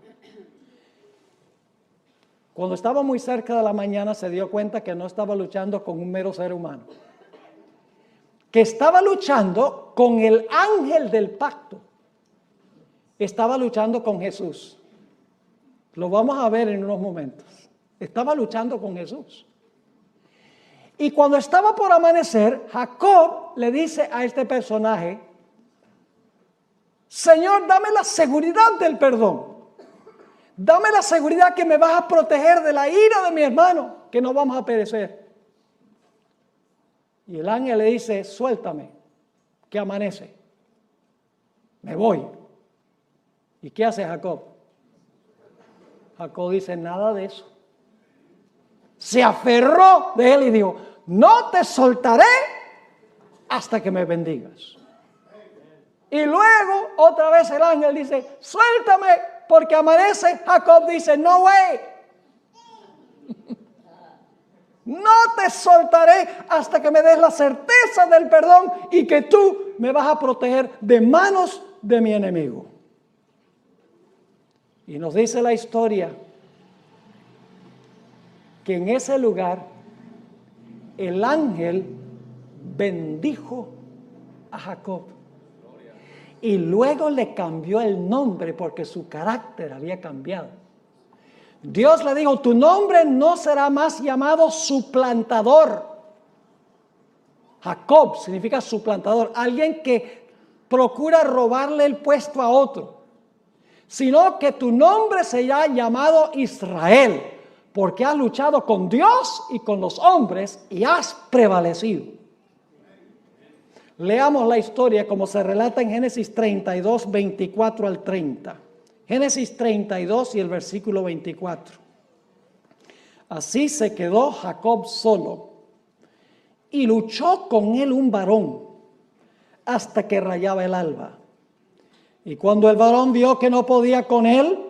Cuando estaba muy cerca de la mañana se dio cuenta que no estaba luchando con un mero ser humano, que estaba luchando con el ángel del pacto. Estaba luchando con Jesús. Lo vamos a ver en unos momentos. Estaba luchando con Jesús. Y cuando estaba por amanecer, Jacob le dice a este personaje, Señor, dame la seguridad del perdón. Dame la seguridad que me vas a proteger de la ira de mi hermano, que no vamos a perecer. Y el ángel le dice, suéltame, que amanece. Me voy. ¿Y qué hace Jacob? Jacob dice, nada de eso. Se aferró de él y dijo, no te soltaré hasta que me bendigas. Y luego otra vez el ángel dice, suéltame porque amanece. Jacob dice, no way. No te soltaré hasta que me des la certeza del perdón y que tú me vas a proteger de manos de mi enemigo. Y nos dice la historia que en ese lugar el ángel bendijo a Jacob y luego le cambió el nombre porque su carácter había cambiado. Dios le dijo, tu nombre no será más llamado suplantador. Jacob significa suplantador, alguien que procura robarle el puesto a otro, sino que tu nombre será llamado Israel, porque has luchado con Dios y con los hombres y has prevalecido. Leamos la historia como se relata en Génesis 32, 24 al 30. Génesis 32 y el versículo 24. Así se quedó Jacob solo y luchó con él un varón hasta que rayaba el alba. Y cuando el varón vio que no podía con él,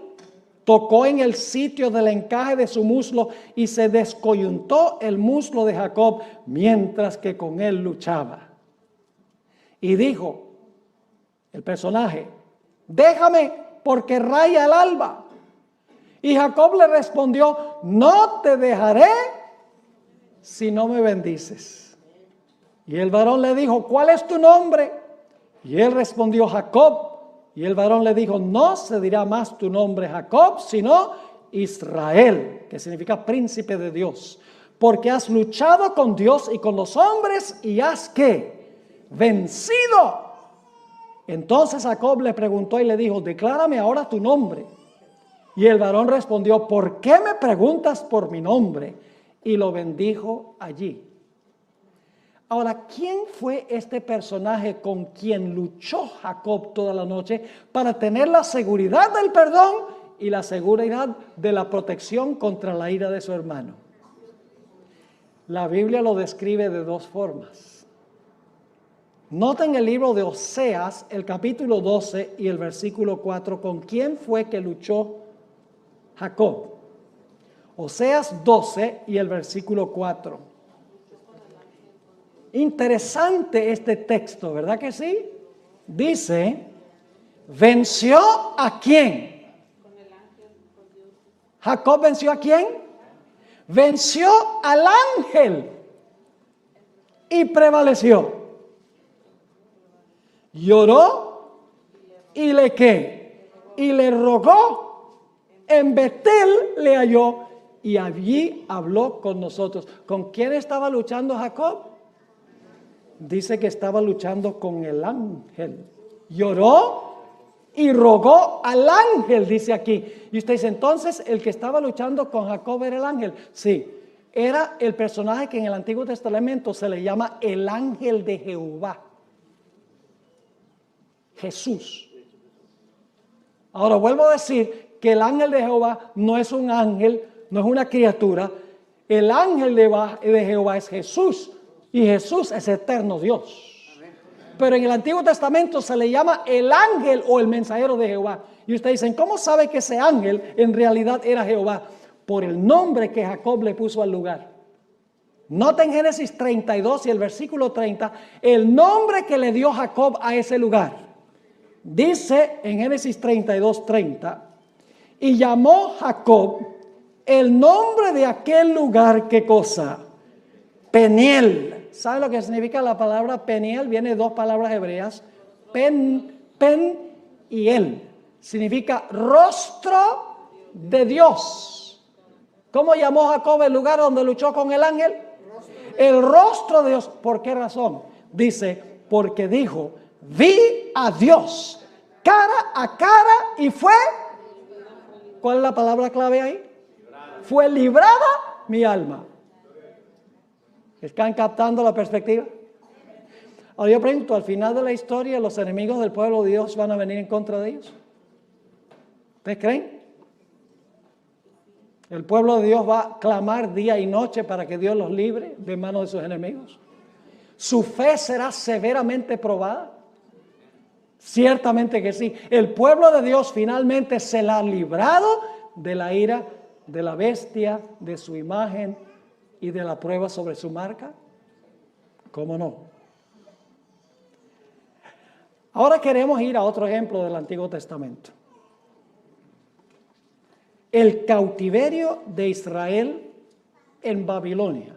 tocó en el sitio del encaje de su muslo y se descoyuntó el muslo de Jacob mientras que con él luchaba. Y dijo el personaje, déjame porque raya el alba. Y Jacob le respondió, no te dejaré si no me bendices. Y el varón le dijo, ¿cuál es tu nombre? Y él respondió, Jacob. Y el varón le dijo, no se dirá más tu nombre Jacob, sino Israel, que significa príncipe de Dios, porque has luchado con Dios y con los hombres y has ¿qué? Vencido. Entonces Jacob le preguntó y le dijo, declárame ahora tu nombre. Y el varón respondió, ¿por qué me preguntas por mi nombre? Y lo bendijo allí. Ahora, ¿quién fue este personaje con quien luchó Jacob toda la noche para tener la seguridad del perdón y la seguridad de la protección contra la ira de su hermano? La Biblia lo describe de dos formas. Noten el libro de Oseas, el capítulo 12 y el versículo 4, ¿con quién fue que luchó Jacob? Oseas 12 y el versículo 4. Interesante este texto, ¿verdad que sí? Dice, ¿venció a quién? Jacob venció a quién? Venció al ángel y prevaleció. Lloró y le ¿qué? Y le rogó. En Betel le halló y allí habló con nosotros. ¿Con quién estaba luchando Jacob? Dice que estaba luchando con el ángel. Lloró y rogó al ángel, dice aquí. Y usted dice, entonces, el que estaba luchando con Jacob era el ángel. Sí, era el personaje que en el Antiguo Testamento se le llama el ángel de Jehová. Jesús. Ahora vuelvo a decir que el ángel de Jehová no es un ángel, no es una criatura. El ángel de Jehová es Jesús. Y Jesús es eterno Dios. Pero en el Antiguo Testamento se le llama el ángel o el mensajero de Jehová. Y ustedes dicen, ¿cómo sabe que ese ángel en realidad era Jehová? Por el nombre que Jacob le puso al lugar. Nota en Génesis 32 y el versículo 30, el nombre que le dio Jacob a ese lugar. Dice en Génesis 32, 30, y llamó Jacob el nombre de aquel lugar, ¿qué cosa? Peniel. ¿Sabe lo que significa la palabra Peniel? Viene de dos palabras hebreas, pen y el. Significa rostro de Dios. ¿Cómo llamó Jacob el lugar donde luchó con el ángel? El rostro de Dios. ¿Por qué razón? Dice, porque dijo, vi a Dios cara a cara y fue, ¿cuál es la palabra clave ahí? Fue librada mi alma. ¿Están captando la perspectiva? Ahora yo pregunto, al final de la historia, ¿los enemigos del pueblo de Dios van a venir en contra de ellos? ¿Ustedes creen? ¿El pueblo de Dios va a clamar día y noche para que Dios los libre de manos de sus enemigos? ¿Su fe será severamente probada? Ciertamente que sí. El pueblo de Dios finalmente se la ha librado de la ira de la bestia, de su imagen y de la prueba sobre su marca. ¿Cómo no? Ahora queremos ir a otro ejemplo del Antiguo Testamento. El cautiverio de Israel en Babilonia.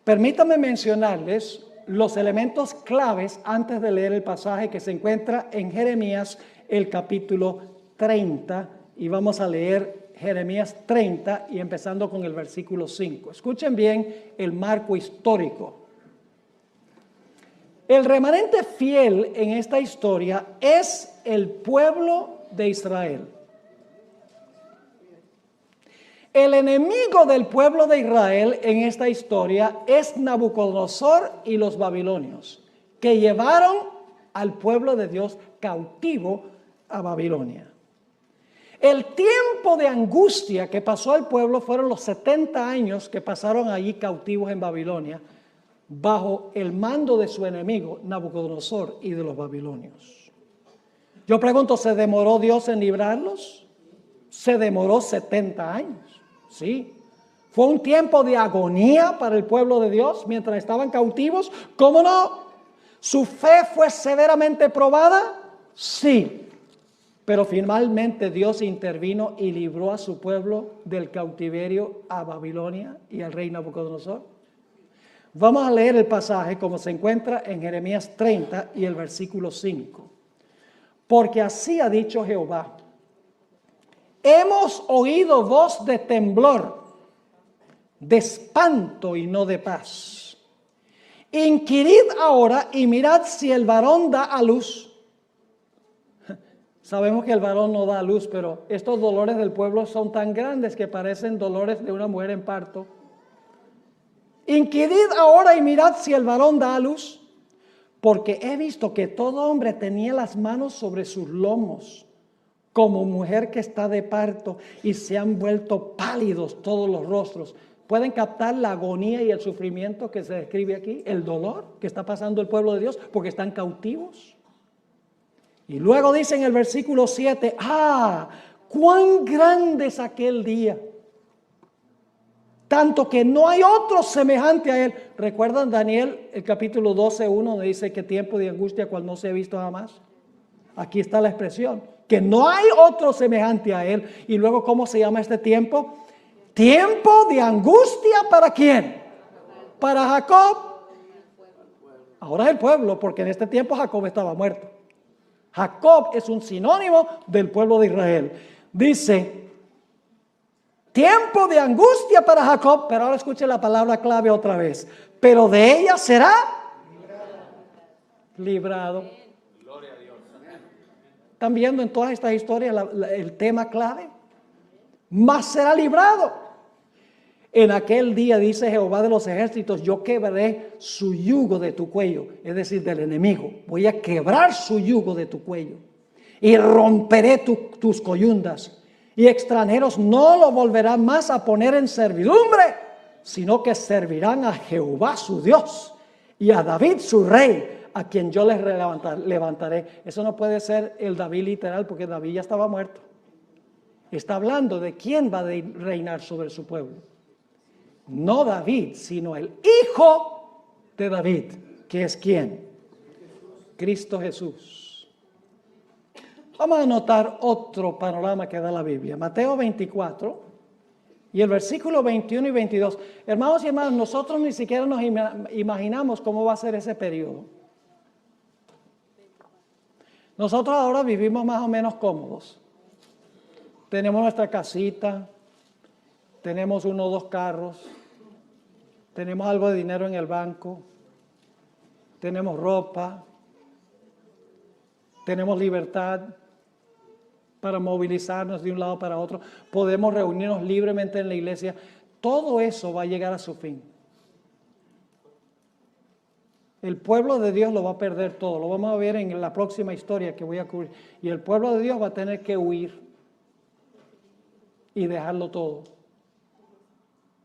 Permítanme mencionarles los elementos claves antes de leer el pasaje que se encuentra en Jeremías, el capítulo 30, y vamos a leer Jeremías 30 y empezando con el versículo 5. Escuchen bien el marco histórico. El remanente fiel en esta historia es el pueblo de Israel. El enemigo del pueblo de Israel en esta historia es Nabucodonosor y los babilonios, que llevaron al pueblo de Dios cautivo a Babilonia. El tiempo de angustia que pasó al pueblo fueron los 70 años que pasaron allí cautivos en Babilonia, bajo el mando de su enemigo, Nabucodonosor y de los babilonios. Yo pregunto, ¿se demoró Dios en librarlos? Se demoró 70 años, ¿sí? ¿Fue un tiempo de agonía para el pueblo de Dios mientras estaban cautivos? ¿Cómo no? ¿Su fe fue severamente probada? Sí. Pero finalmente Dios intervino y libró a su pueblo del cautiverio a Babilonia y al rey Nabucodonosor. Vamos a leer el pasaje como se encuentra en Jeremías 30 y el versículo 5. Porque así ha dicho Jehová: hemos oído voz de temblor, de espanto y no de paz. Inquirid ahora y mirad si el varón da a luz. Sabemos que el varón no da a luz, pero estos dolores del pueblo son tan grandes que parecen dolores de una mujer en parto. Inquirid ahora y mirad si el varón da a luz, porque he visto que todo hombre tenía las manos sobre sus lomos, como mujer que está de parto, y se han vuelto pálidos todos los rostros. ¿Pueden captar la agonía y el sufrimiento que se describe aquí? El dolor que está pasando el pueblo de Dios porque están cautivos. Y luego dice en el versículo 7, cuán grande es aquel día, tanto que no hay otro semejante a él. ¿Recuerdan Daniel, el capítulo 12:1, donde dice que tiempo de angustia cual no se ha visto jamás? Aquí está la expresión, que no hay otro semejante a él. Y luego, ¿cómo se llama este tiempo? Tiempo de angustia, ¿para quién? Para Jacob. Ahora es el pueblo, porque en este tiempo Jacob estaba muerto. Jacob es un sinónimo del pueblo de Israel. Dice, tiempo de angustia para Jacob, pero ahora escuche la palabra clave otra vez. Pero de ella será librado. ¿Están viendo en todas estas historias el tema clave? Mas será librado. En aquel día, dice Jehová de los ejércitos, yo quebraré su yugo de tu cuello, es decir, del enemigo. Voy a quebrar su yugo de tu cuello y romperé tus coyundas. Y extranjeros no lo volverán más a poner en servidumbre, sino que servirán a Jehová su Dios y a David su rey, a quien yo les levantaré. Eso no puede ser el David literal, porque David ya estaba muerto. Está hablando de quién va a reinar sobre su pueblo. No David, sino el hijo de David, que es ¿quién? Cristo Jesús. Vamos a anotar otro panorama que da la Biblia. Mateo 24 y el versículo 21 y 22. Hermanos y hermanas, nosotros ni siquiera nos imaginamos cómo va a ser ese periodo. Nosotros ahora vivimos más o menos cómodos. Tenemos nuestra casita, tenemos 1 o 2 carros, tenemos algo de dinero en el banco, tenemos ropa, tenemos libertad para movilizarnos de un lado para otro, podemos reunirnos libremente en la iglesia. Todo eso va a llegar a su fin. El pueblo de Dios lo va a perder todo. Lo vamos a ver en la próxima historia que voy a cubrir. Y el pueblo de Dios va a tener que huir y dejarlo todo.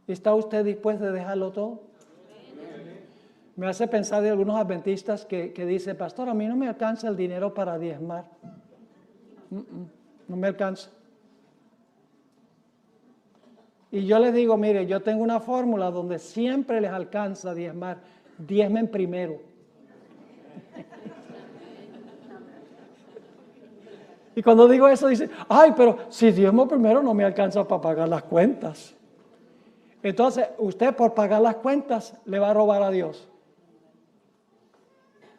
¿Está usted dispuesto a dejarlo todo? Me hace pensar de algunos adventistas que dicen, pastor, a mí no me alcanza el dinero para diezmar. No me alcanza. Y yo les digo, mire, yo tengo una fórmula donde siempre les alcanza diezmar. Diezmen primero. Y cuando digo eso dicen, ay, pero si diezmo primero no me alcanza para pagar las cuentas. Entonces, usted por pagar las cuentas le va a robar a Dios.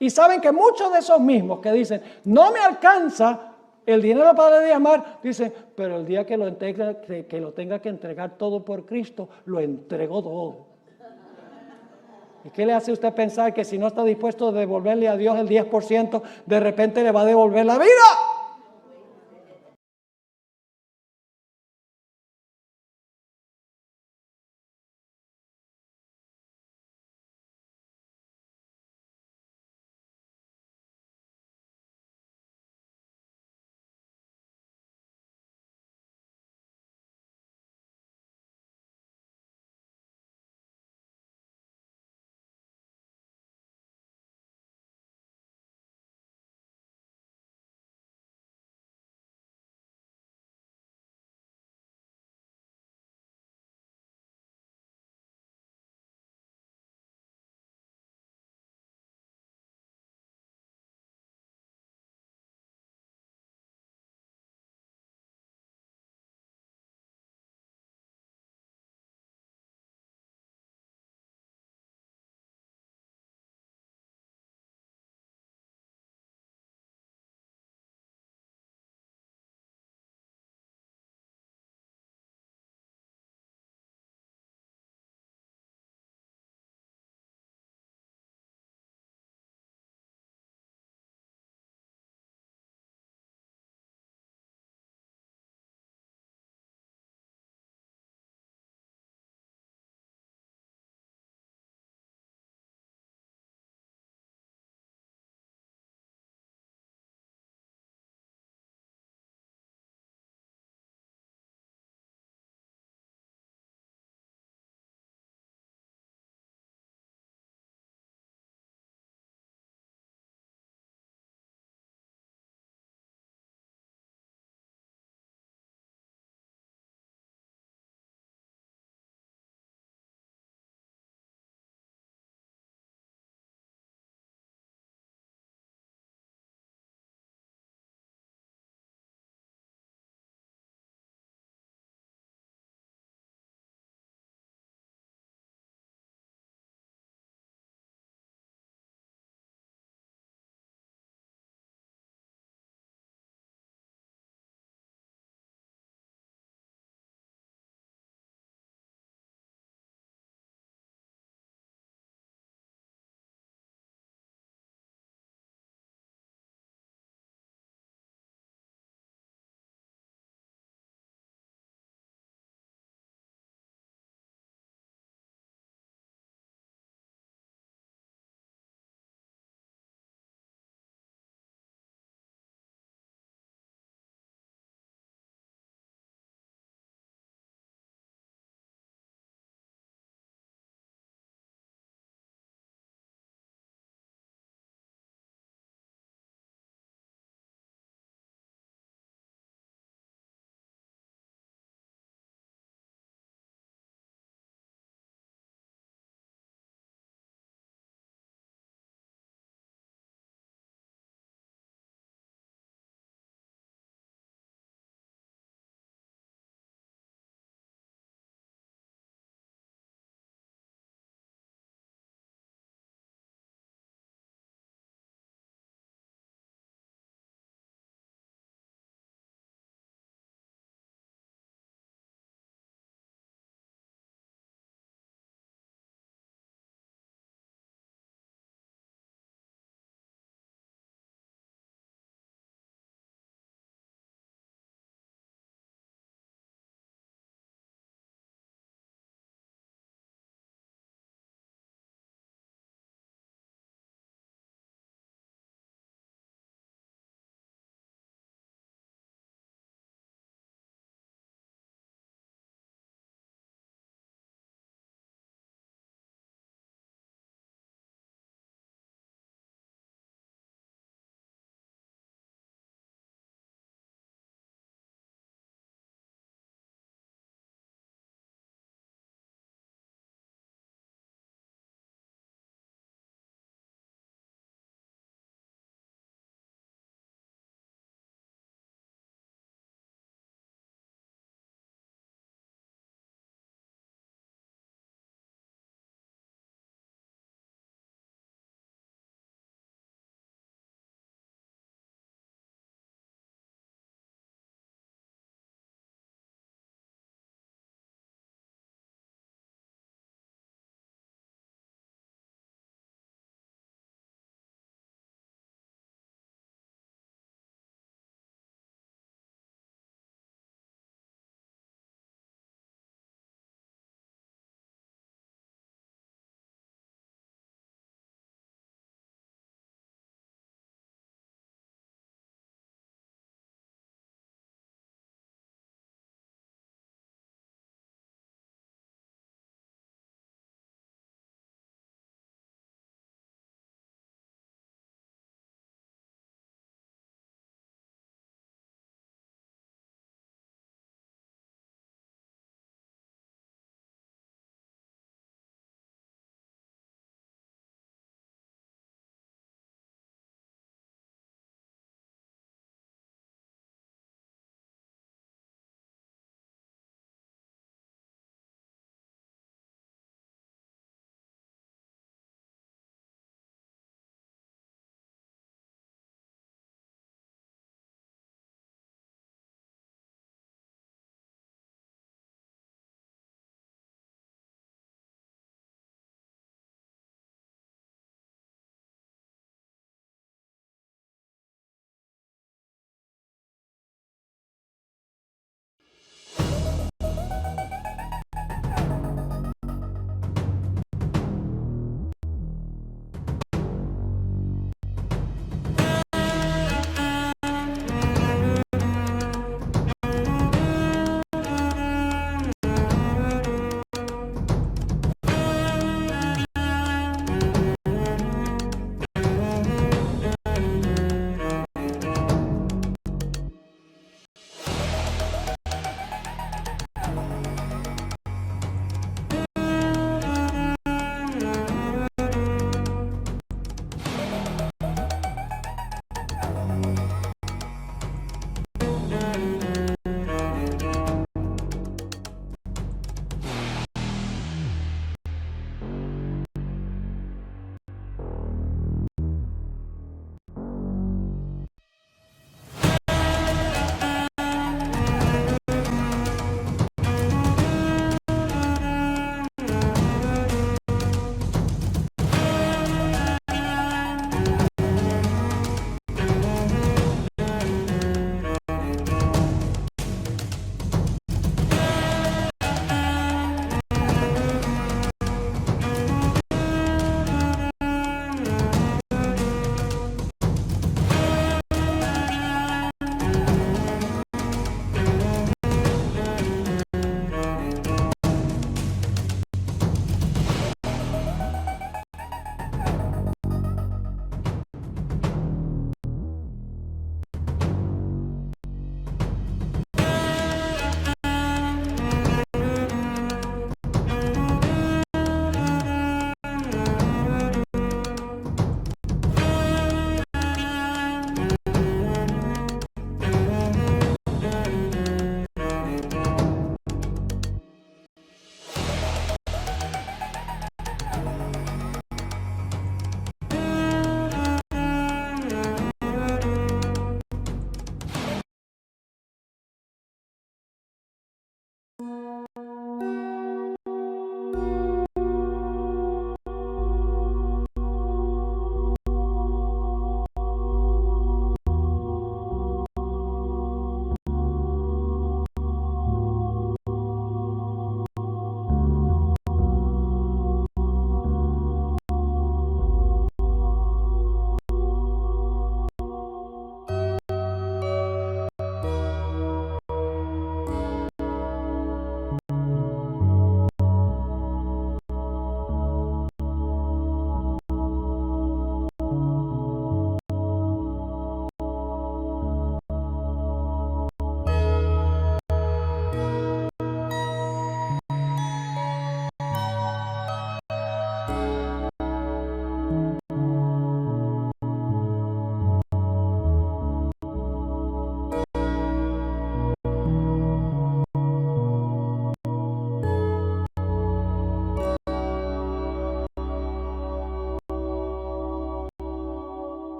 Y saben que muchos de esos mismos que dicen, no me alcanza el dinero para diezmar, dicen, pero el día que lo tenga que entregar todo por Cristo, lo entrego todo. ¿Y qué le hace a usted pensar que si no está dispuesto a devolverle a Dios el 10%, de repente le va a devolver la vida?